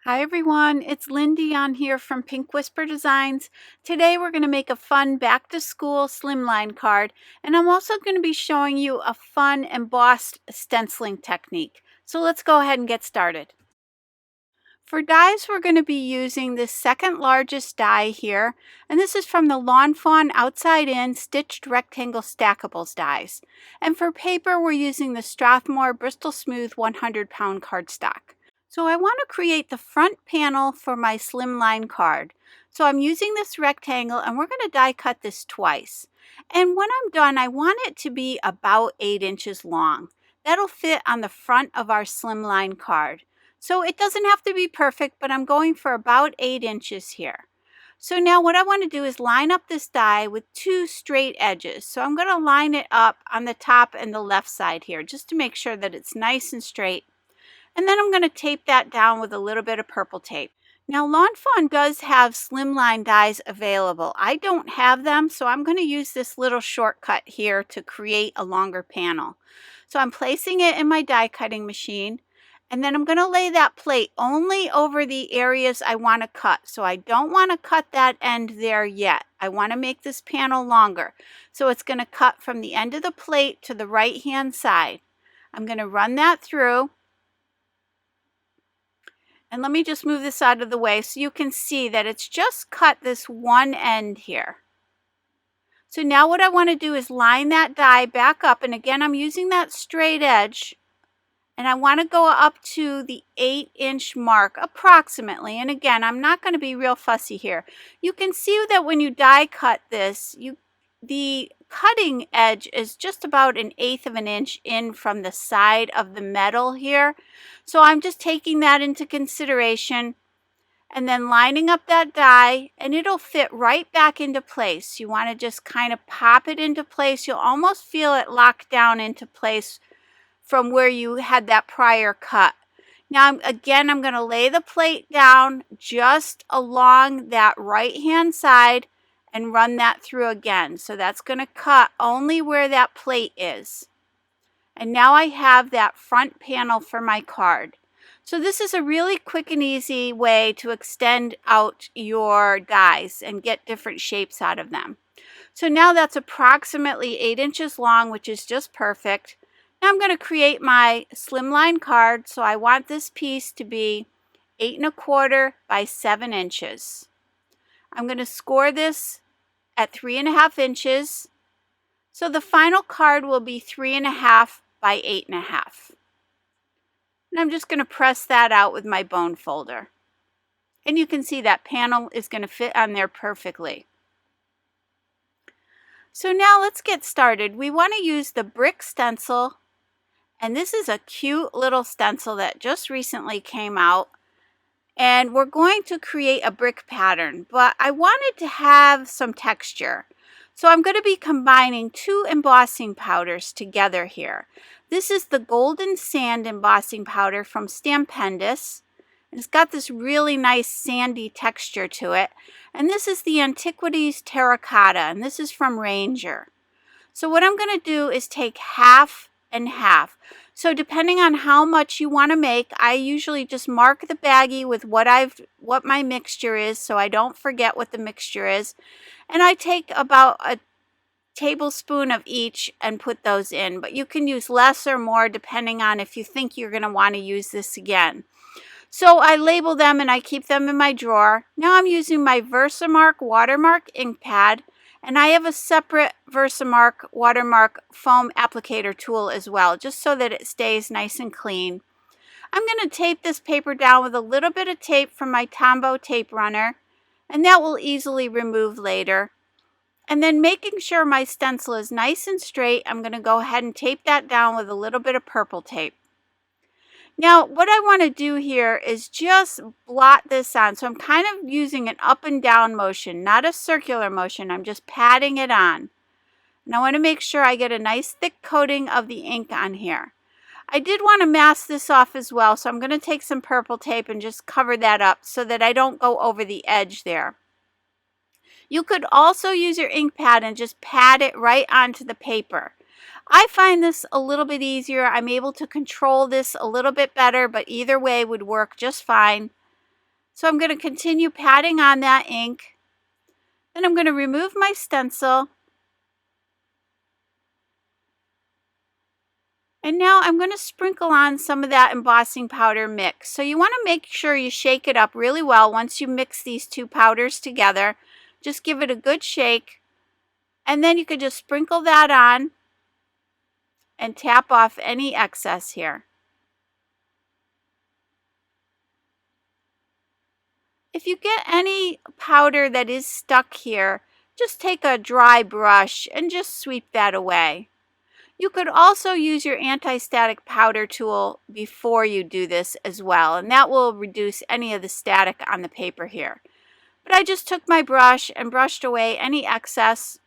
Hi everyone, it's Lindy on here from Pink Whisper Designs. Today we're going to make a fun back to school slimline card, and I'm also going to be showing you a fun embossed stenciling technique. So let's go ahead and get started. For dies, we're going to be using the second largest die here, and this is from the Fawn Outside In Stitched Rectangle Stackables dies. And for paper, we're using the Strathmore Bristol Smooth 100-pound cardstock. So I want to create the front panel for my slimline card. So I'm using this rectangle and we're going to die cut this twice. And when I'm done, I want it to be about 8 inches long. That'll fit on the front of our slimline card. So it doesn't have to be perfect, but I'm going for about 8 inches here. So now what I want to do is line up this die with 2 straight edges. So I'm going to line it up on the top and the left side here just to make sure that it's nice and straight. And then I'm going to tape that down with a little bit of purple tape. Now, Lawn Fawn does have slimline dies available. I don't have them, so I'm going to use this little shortcut here to create a longer panel. So I'm placing it in my die cutting machine, and then I'm going to lay that plate only over the areas I want to cut. So I don't want to cut that end there yet. I want to make this panel longer. So it's going to cut from the end of the plate to the right-hand side. I'm going to run that through. And let me just move this out of the way so you can see that it's just cut this one end here. So now what I want to do is line that die back up. And again, I'm using that straight edge. And I want to go up to the 8-inch mark approximately. And again, I'm not going to be real fussy here. You can see that when you die cut this, the cutting edge is just about 1/8 of an inch in from the side of the metal here. So I'm just taking that into consideration and then lining up that die, and it'll fit right back into place. You want to just kind of pop it into place. You'll almost feel it locked down into place from where you had that prior cut. Now, again, I'm going to lay the plate down just along that right-hand side and run that through again. So that's going to cut only where that plate is. And now I have that front panel for my card. So this is a really quick and easy way to extend out your dies and get different shapes out of them. So now that's approximately 8 inches long, which is just perfect. Now I'm going to create my slimline card. So I want this piece to be 8 1/4 by 7 inches. I'm going to score this at 3 1/2 inches. So the final card will be 3 1/2 by 8 1/2. And I'm just going to press that out with my bone folder. And you can see that panel is going to fit on there perfectly. So now let's get started. We want to use the brick stencil. And this is a cute little stencil that just recently came out. And we're going to create a brick pattern, but I wanted to have some texture. So I'm going to be combining 2 embossing powders together here. This is the Golden Sand embossing powder from Stampendous. And it's got this really nice sandy texture to it. And this is the Antiquities Terracotta, and this is from Ranger. So what I'm going to do is take half and half. So depending on how much you want to make, I usually just mark the baggie with what my mixture is, so I don't forget what the mixture is. And I take about a tablespoon of each and put those in, but you can use less or more depending on if you think you're going to want to use this again. So I label them and I keep them in my drawer. Now I'm using my Versamark watermark ink pad. And I have a separate Versamark watermark foam applicator tool as well, just so that it stays nice and clean. I'm going to tape this paper down with a little bit of tape from my Tombow tape runner, and that will easily remove later. And then making sure my stencil is nice and straight, I'm going to go ahead and tape that down with a little bit of purple tape. Now, what I want to do here is just blot this on. So I'm kind of using an up and down motion, not a circular motion. I'm just patting it on. And I want to make sure I get a nice thick coating of the ink on here. I did want to mask this off as well, so I'm going to take some purple tape and just cover that up so that I don't go over the edge there. You could also use your ink pad and just pat it right onto the paper. I find this a little bit easier. I'm able to control this a little bit better, but either way would work just fine. So I'm going to continue patting on that ink. Then I'm going to remove my stencil. And now I'm going to sprinkle on some of that embossing powder mix. So you want to make sure you shake it up really well once you mix these two powders together. Just give it a good shake. And then you could just sprinkle that on and tap off any excess here. If you get any powder that is stuck here, just take a dry brush and just sweep that away. You could also use your anti-static powder tool before you do this as well, and that will reduce any of the static on the paper here. But I just took my brush and brushed away any excess,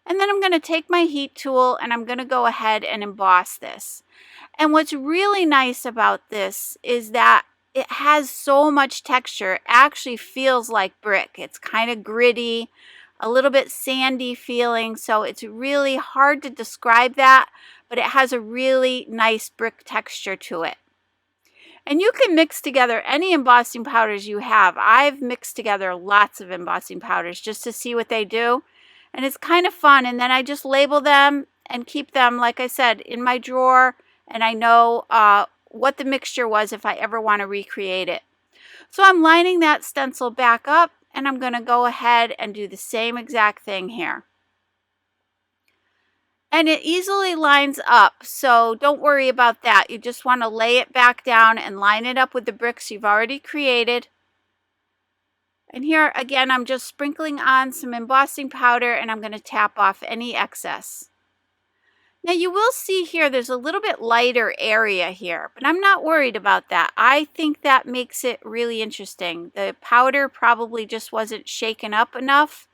and then I'm going to take my heat tool and I'm going to go ahead and emboss this. And what's really nice about this is that it has so much texture. It actually feels like brick. It's kind of gritty, a little bit sandy feeling, so it's really hard to describe that, but it has a really nice brick texture to it. And you can mix together any embossing powders you have. I've mixed together lots of embossing powders just to see what they do, and it's kind of fun. And then I just label them and keep them, like I said, in my drawer, and I know what the mixture was if I ever want to recreate it. So I'm lining that stencil back up, and I'm going to go ahead and do the same exact thing here. And it easily lines up, so don't worry about that. You just want to lay it back down and line it up with the bricks you've already created. And here again, I'm just sprinkling on some embossing powder, and I'm going to tap off any excess. Now you will see here there's a little bit lighter area here, but I'm not worried about that. I think that makes it really interesting. The powder probably just wasn't shaken up enough.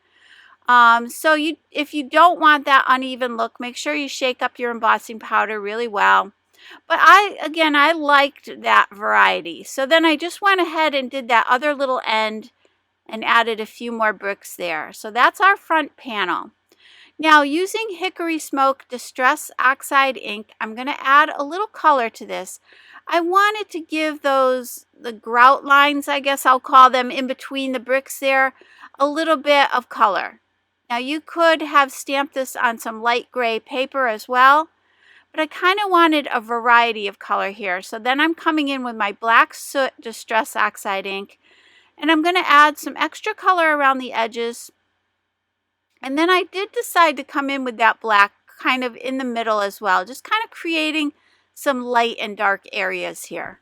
So if you don't want that uneven look, make sure you shake up your embossing powder really well. But I liked that variety. So then I just went ahead and did that other little end and added a few more bricks there. So that's our front panel. Now, using Hickory Smoke Distress Oxide ink, I'm going to add a little color to this. I wanted to give the grout lines, I guess I'll call them, in between the bricks there, a little bit of color. Now, you could have stamped this on some light gray paper as well, but I kind of wanted a variety of color here. So then I'm coming in with my Black Soot Distress Oxide ink, and I'm going to add some extra color around the edges. And then I did decide to come in with that black kind of in the middle as well, just kind of creating some light and dark areas here.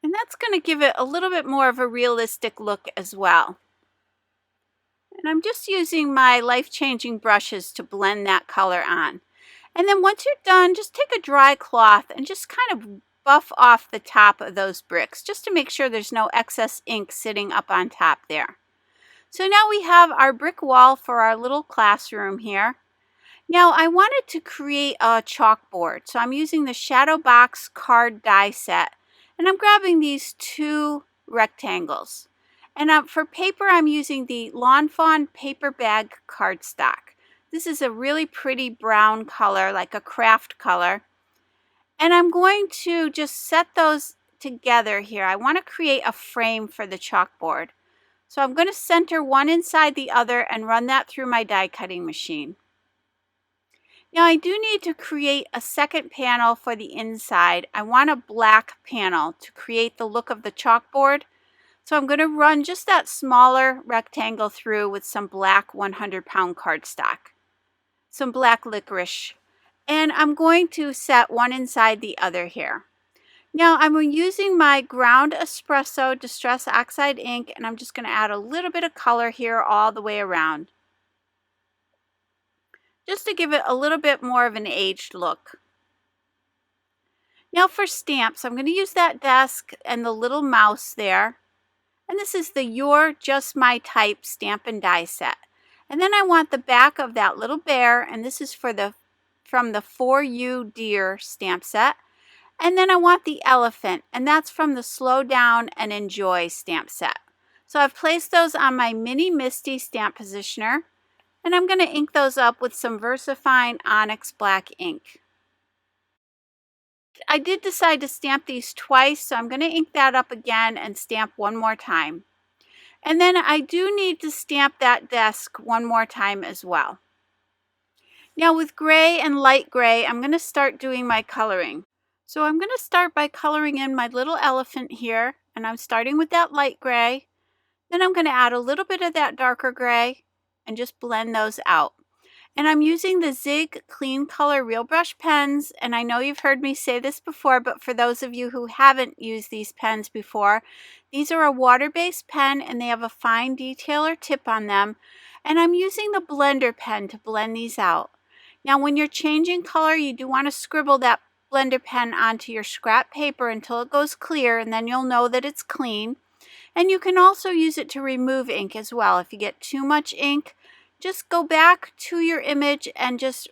And that's going to give it a little bit more of a realistic look as well. And I'm just using my life-changing brushes to blend that color on. And then once you're done, just take a dry cloth and just kind of buff off the top of those bricks, just to make sure there's no excess ink sitting up on top there. So now we have our brick wall for our little classroom here. Now I wanted to create a chalkboard, so I'm using the Shadow Box card die set, and I'm grabbing these two rectangles. And for paper, I'm using the Lawn Fawn paper bag cardstock. This is a really pretty brown color, like a craft color. And I'm going to just set those together here. I want to create a frame for the chalkboard. So I'm going to center one inside the other and run that through my die cutting machine. Now I do need to create a second panel for the inside. I want a black panel to create the look of the chalkboard. So I'm going to run just that smaller rectangle through with some black 100-pound cardstock, some black licorice, and I'm going to set one inside the other here. Now I'm using my Ground Espresso Distress Oxide ink, and I'm just going to add a little bit of color here all the way around, just to give it a little bit more of an aged look. Now for stamps, I'm going to use that desk and the little mouse there. And this is the You're Just My Type stamp and die set. And then I want the back of that little bear, and this is from the For You Dear stamp set. And then I want the elephant, and that's from the Slow Down and Enjoy stamp set. So I've placed those on my Mini Misty stamp positioner, and I'm going to ink those up with some VersaFine Onyx black ink. I did decide to stamp these twice, so I'm going to ink that up again and stamp one more time. And then I do need to stamp that desk one more time as well. Now with gray and light gray, I'm going to start doing my coloring. So I'm going to start by coloring in my little elephant here, and I'm starting with that light gray. Then I'm going to add a little bit of that darker gray and just blend those out. And I'm using the Zig Clean Color Real Brush pens, and I know you've heard me say this before, but for those of you who haven't used these pens before, these are a water-based pen and they have a fine detail or tip on them. And I'm using the blender pen to blend these out. Now when you're changing color, you do want to scribble that blender pen onto your scrap paper until it goes clear, and then you'll know that it's clean. And you can also use it to remove ink as well. If you get too much ink, just go back to your image and just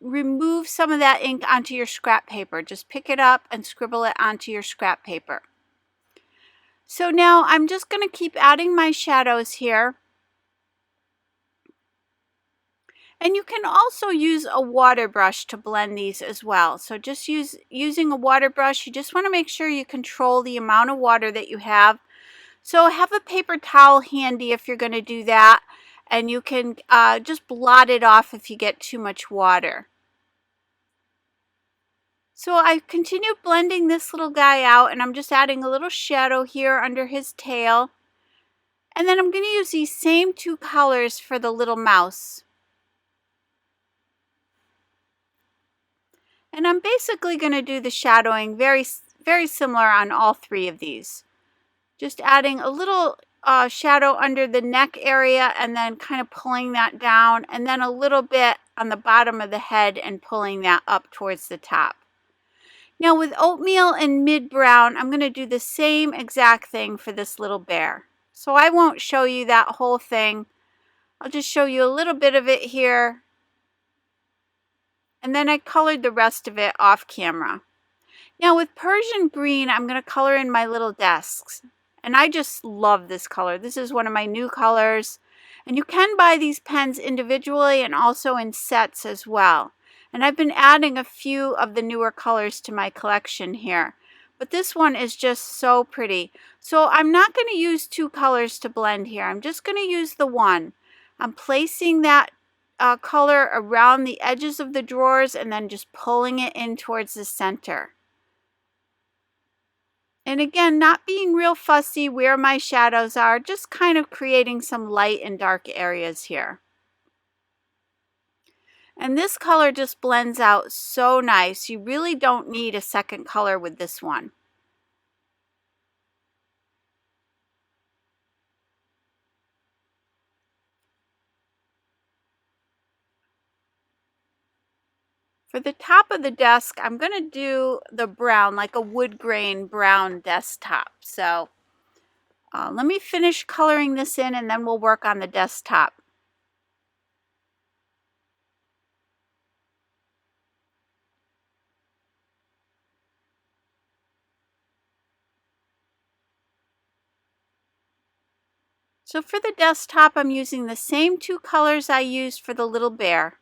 remove some of that ink onto your scrap paper. Just pick it up and scribble it onto your scrap paper. So now I'm just going to keep adding my shadows here. And you can also use a water brush to blend these as well. So just using a water brush, you just want to make sure you control the amount of water that you have. So have a paper towel handy if you're going to do that, and you can just blot it off if you get too much water. So I continue blending this little guy out, and I'm just adding a little shadow here under his tail. And then I'm going to use these same two colors for the little mouse. And I'm basically going to do the shadowing very similar on all three of these. Just adding a little shadow under the neck area and then kind of pulling that down, and then a little bit on the bottom of the head and pulling that up towards the top. Now with oatmeal and mid brown, I'm going to do the same exact thing for this little bear. So I won't show you that whole thing. I'll just show you a little bit of it here. And then I colored the rest of it off camera. Now with Persian green, I'm going to color in my little desks. And I just love this color. This is one of my new colors. And you can buy these pens individually and also in sets as well. And I've been adding a few of the newer colors to my collection here. But this one is just so pretty. So I'm not going to use two colors to blend here. I'm just going to use the one. I'm placing that color around the edges of the drawers and then just pulling it in towards the center. And again, not being real fussy where my shadows are, just kind of creating some light and dark areas here. And this color just blends out so nice. You really don't need a second color with this one. For the top of the desk, I'm going to do the brown, like a wood grain brown desktop. So let me finish coloring this in and then we'll work on the desktop. So for the desktop, I'm using the same two colors I used for the little bear.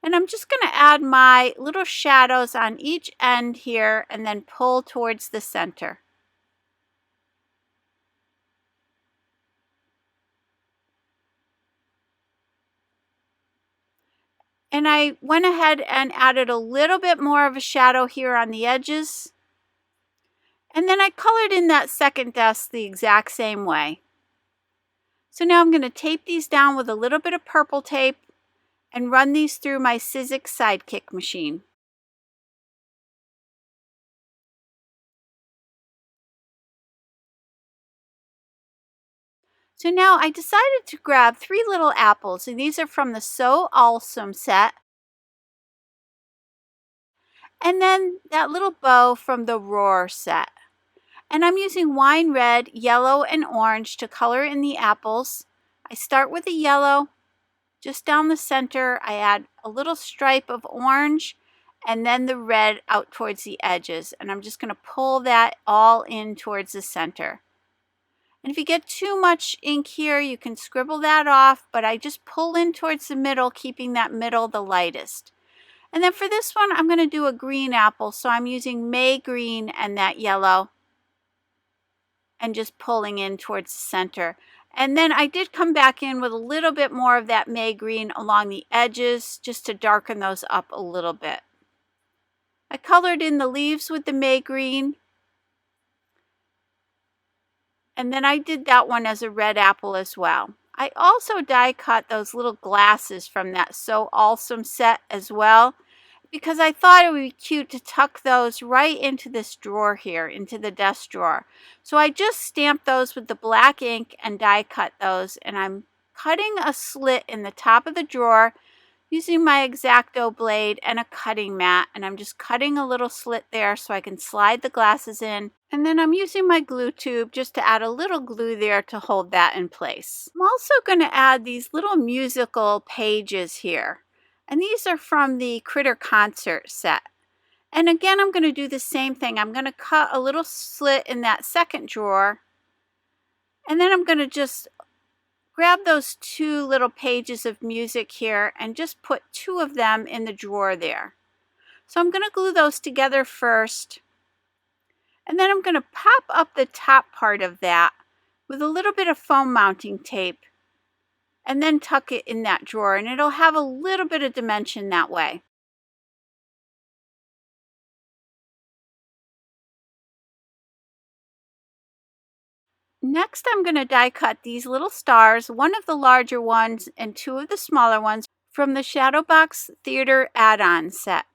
And I'm just going to add my little shadows on each end here and then pull towards the center. And I went ahead and added a little bit more of a shadow here on the edges. And then I colored in that second desk the exact same way. So now I'm going to tape these down with a little bit of purple tape and run these through my Sizzix Sidekick machine. So now I decided to grab 3 little apples, and these are from the So Owlsome set. And then that little bow from the Rawr set. And I'm using wine red, yellow, and orange to color in the apples. I start with the yellow. Just down the center, I add a little stripe of orange and then the red out towards the edges. And I'm just going to pull that all in towards the center. And if you get too much ink here, you can scribble that off, but I just pull in towards the middle, keeping that middle the lightest. And then for this one, I'm going to do a green apple. So I'm using May green and that yellow and just pulling in towards the center. And then I did come back in with a little bit more of that May green along the edges just to darken those up a little bit. I colored in the leaves with the May green. And then I did that one as a red apple as well. I also die cut those little glasses from that So Owlsome set as well, because I thought it would be cute to tuck those right into this drawer here, into the desk drawer. So I just stamped those with the black ink and die cut those, and I'm cutting a slit in the top of the drawer using my X-Acto blade and a cutting mat, and I'm just cutting a little slit there so I can slide the glasses in. And then I'm using my glue tube just to add a little glue there to hold that in place. I'm also going to add these little musical pages here. And these are from the Critter Concert set. And again, I'm going to do the same thing. I'm going to cut a little slit in that second drawer. And then I'm going to just grab those two little pages of music here and just put two of them in the drawer there. So I'm going to glue those together first. And then I'm going to pop up the top part of that with a little bit of foam mounting tape and then tuck it in that drawer, and it'll have a little bit of dimension that way. Next, I'm going to die cut these little stars, one of the larger ones and two of the smaller ones from the Shadowbox Theater add-on set.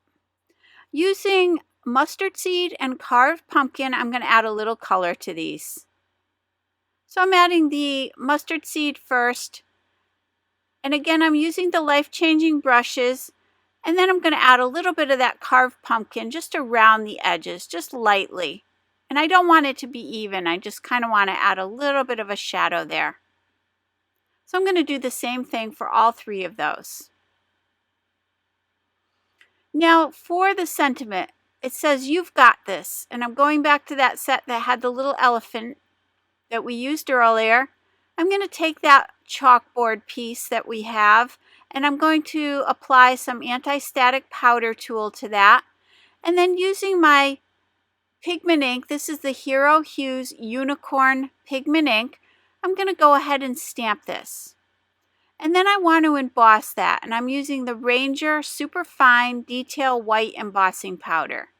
Using mustard seed and carved pumpkin, I'm going to add a little color to these. So I'm adding the mustard seed first. And again, I'm using the life-changing brushes. And then I'm going to add a little bit of that carved pumpkin just around the edges, just lightly. And I don't want it to be even. I just kind of want to add a little bit of a shadow there. So I'm going to do the same thing for all three of those. Now for the sentiment, it says, "You've got this." And I'm going back to that set that had the little elephant that we used earlier. I'm going to take that chalkboard piece that we have, and I'm going to apply some anti-static powder tool to that. And then using my pigment ink, this is the Hero Hues Unicorn pigment ink, I'm going to go ahead and stamp this. And then I want to emboss that, and I'm using the Ranger Super Fine Detail White Embossing Powder.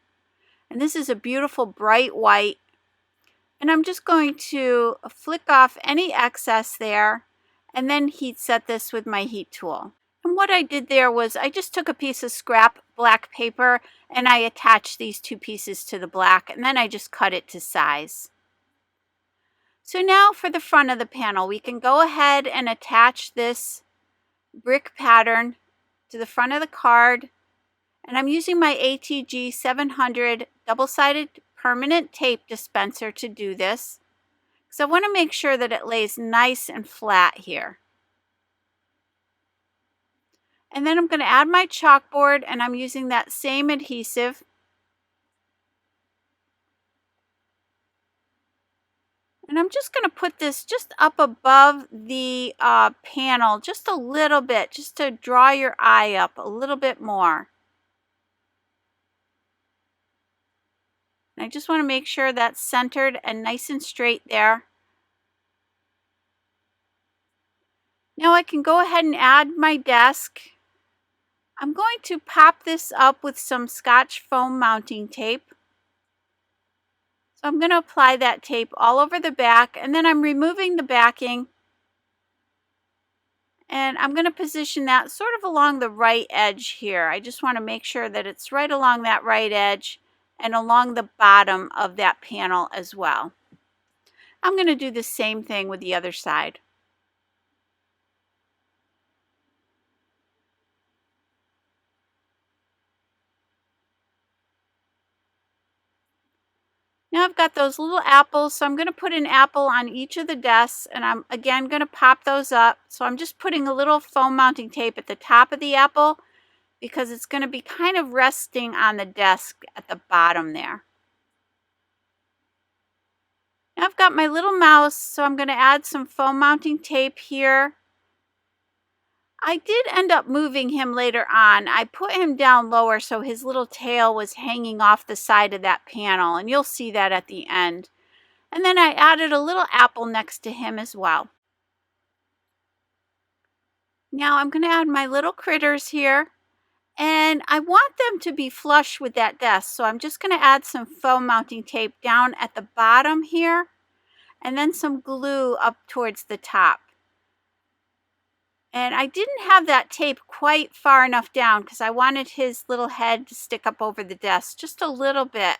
And this is a beautiful bright white. And I'm just going to flick off any excess there and then heat set this with my heat tool. And what I did there was I just took a piece of scrap black paper and I attached these two pieces to the black, and then I just cut it to size. So now for the front of the panel, we can go ahead and attach this brick pattern to the front of the card. And I'm using my ATG 700 double-sided permanent tape dispenser to do this, because I want to make sure that it lays nice and flat here. And then I'm going to add my chalkboard, and I'm using that same adhesive. And I'm just going to put this just up above the panel just a little bit, just to draw your eye up a little bit more. And I just want to make sure that's centered and nice and straight there. Now I can go ahead and add my desk. I'm going to pop this up with some Scotch foam mounting tape. So I'm going to apply that tape all over the back, and then I'm removing the backing. And I'm going to position that sort of along the right edge here. I just want to make sure that it's right along that right edge and along the bottom of that panel as well. I'm going to do the same thing with the other side. Now I've got those little apples, so I'm going to put an apple on each of the desks, and I'm again going to pop those up. So I'm just putting a little foam mounting tape at the top of the apple because it's going to be kind of resting on the desk at the bottom there. Now I've got my little mouse, so I'm going to add some foam mounting tape here I did end up moving him later on. I put him down lower so his little tail was hanging off the side of that panel, and you'll see that at the end. And then I added a little apple next to him as well. Now I'm going to add my little critters here, and I want them to be flush with that desk. So I'm just going to add some foam mounting tape down at the bottom here, and then some glue up towards the top. And I didn't have that tape quite far enough down because I wanted his little head to stick up over the desk just a little bit.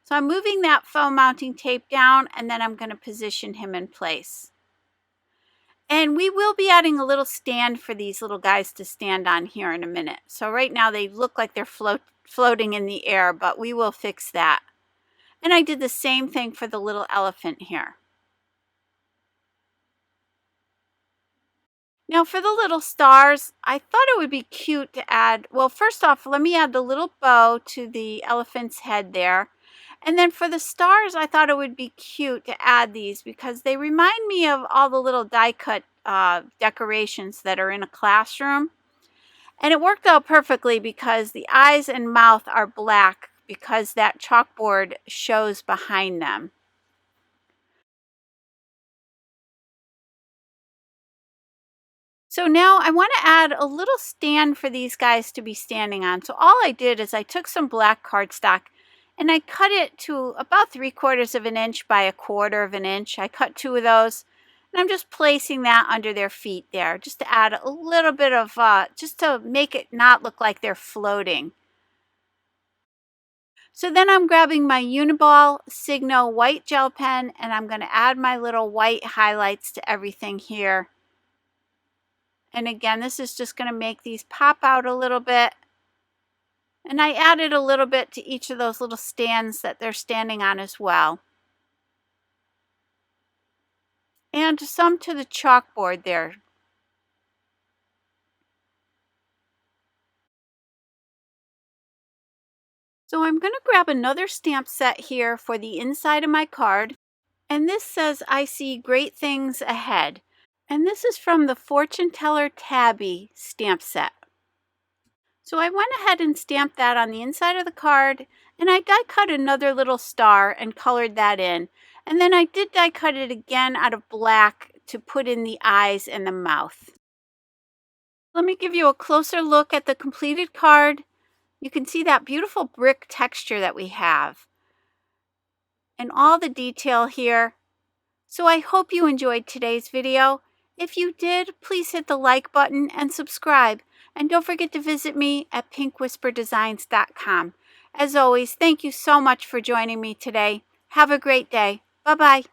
So I'm moving that foam mounting tape down, and then I'm going to position him in place. And we will be adding a little stand for these little guys to stand on here in a minute. So right now they look like they're floating in the air, but we will fix that. And I did the same thing for the little elephant here. Now for the little stars, I thought it would be cute to add, well, first off, let me add the little bow to the elephant's head there. And then for the stars, I thought it would be cute to add these because they remind me of all the little die cut decorations that are in a classroom. And it worked out perfectly because the eyes and mouth are black because that chalkboard shows behind them. So now I want to add a little stand for these guys to be standing on. So all I did is I took some black cardstock and I cut it to about 3/4 of an inch by 1/4 of an inch. I cut 2 of those, and I'm just placing that under their feet there, just to add a little bit of, just to make it not look like they're floating. So then I'm grabbing my Uniball Signo white gel pen, and I'm going to add my little white highlights to everything here. And again, this is just going to make these pop out a little bit. And I added a little bit to each of those little stands that they're standing on as well. And some to the chalkboard there. So I'm going to grab another stamp set here for the inside of my card. And this says, "I see great things ahead." And this is from the Fortune Teller Tabby stamp set. So I went ahead and stamped that on the inside of the card, and I die cut another little star and colored that in. And then I did die cut it again out of black to put in the eyes and the mouth. Let me give you a closer look at the completed card. You can see that beautiful brick texture that we have and all the detail here. So I hope you enjoyed today's video. If you did, please hit the like button and subscribe. And don't forget to visit me at pinkwhisperdesigns.com. As always, thank you so much for joining me today. Have a great day. Bye-bye.